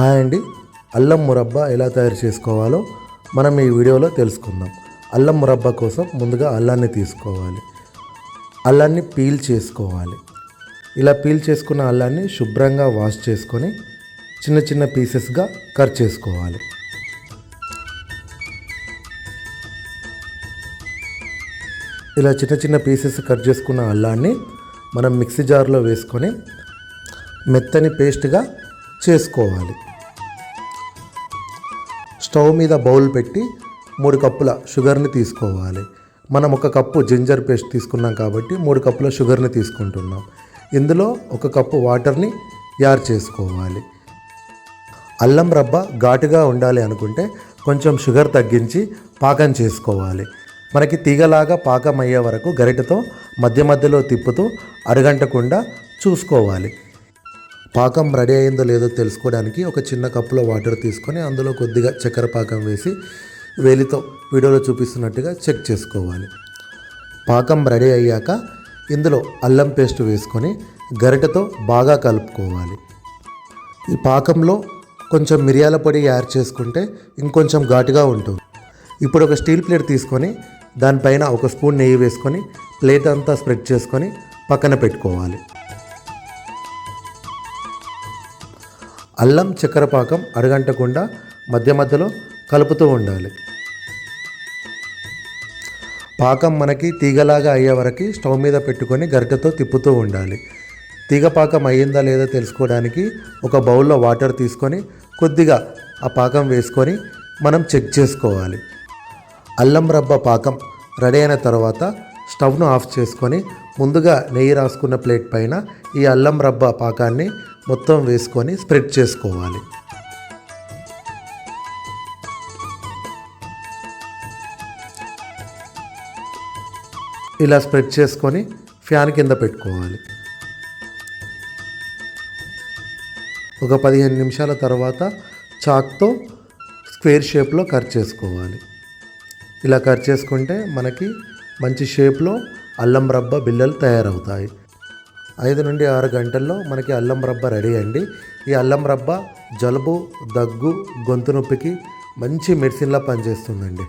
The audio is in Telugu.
హాయ్ అండి, అల్లం మురబ్బా ఎలా తయారు చేసుకోవాలో మనం ఈ వీడియోలో తెలుసుకుందాం. అల్లం మురబ్బా కోసం ముందుగా అల్లాన్ని తీసుకోవాలి. అల్లాన్ని పీల్ చేసుకోవాలి. ఇలా పీల్ చేసుకున్న అల్లాన్ని శుభ్రంగా వాష్ చేసుకొని చిన్న చిన్న పీసెస్గా కట్ చేసుకోవాలి. ఇలా చిన్న చిన్న పీసెస్ కట్ చేసుకున్న అల్లాన్ని మనం మిక్సీ జార్లో వేసుకొని మెత్తని పేస్ట్గా చేసుకోవాలి. స్టవ్ మీద బౌల్ పెట్టి 3 కప్పుల షుగర్ని తీసుకోవాలి. మనం 1 కప్పు జింజర్ పేస్ట్ తీసుకున్నాం కాబట్టి 3 కప్పుల షుగర్ని తీసుకుంటున్నాం. ఇందులో 1 కప్పు వాటర్ని యాడ్ చేసుకోవాలి. అల్లం రబ్బ ఘాటుగా ఉండాలి అనుకుంటే కొంచెం షుగర్ తగ్గించి పాకం చేసుకోవాలి. మనకి తీగలాగా పాకం అయ్యే వరకు గరిటెతో మధ్య మధ్యలో తిప్పుతూ అడుగంటకుండా చూసుకోవాలి. పాకం రెడీ అయిందో లేదో తెలుసుకోవడానికి ఒక చిన్న కప్పులో వాటర్ తీసుకొని అందులో కొద్దిగా చక్కెర పాకం వేసి వేలితో వీడియోలో చూపిస్తున్నట్టుగా చెక్ చేసుకోవాలి. పాకం రెడీ అయ్యాక ఇందులో అల్లం పేస్ట్ వేసుకొని గరిటెతో బాగా కలుపుకోవాలి. ఈ పాకంలో కొంచెం మిరియాల పొడి యాడ్ చేసుకుంటే ఇంకొంచెం ఘాటుగా ఉంటుంది. ఇప్పుడు ఒక స్టీల్ ప్లేట్ తీసుకొని దానిపైన 1 స్పూన్ నెయ్యి వేసుకొని ప్లేట్ అంతా స్ప్రెడ్ చేసుకొని పక్కన పెట్టుకోవాలి. అల్లం చక్కెర పాకం అడుగంటకుండా మధ్య మధ్యలో కలుపుతూ ఉండాలి. పాకం మనకి తీగలాగా అయ్యే వరకు స్టవ్ మీద పెట్టుకొని గరిటెతో తిప్పుతూ ఉండాలి. తీగ పాకం అయ్యిందా లేదా తెలుసుకోవడానికి ఒక బౌల్లో వాటర్ తీసుకొని కొద్దిగా ఆ పాకం వేసుకొని మనం చెక్ చేసుకోవాలి. అల్లం రబ్బ పాకం రెడీ అయిన తర్వాత స్టవ్ను ఆఫ్ చేసుకొని ముందుగా నెయ్యి రాసుకున్న ప్లేట్ పైన ఈ అల్లం రబ్బ పాకాన్ని మొత్తం వేసుకొని స్ప్రెడ్ చేసుకోవాలి. ఇలా స్ప్రెడ్ చేసుకొని ఫ్యాన్ కింద పెట్టుకోవాలి. ఒక 15 నిమిషాల తర్వాత చాక్తో స్క్వేర్ షేప్లో కట్ చేసుకోవాలి. ఇలా కట్ చేసుకుంటే మనకి మంచి షేప్లో అల్లం రబ్బ బిళ్ళలు తయారవుతాయి. 5 నుండి 6 గంటల్లో మనకి అల్లం రబ్బ రెడీ అండి. ఈ అల్లం రబ్బ జలుబు, దగ్గు, గొంతు నొప్పికి మంచి మెడిసిన్లా పనిచేస్తుందండి.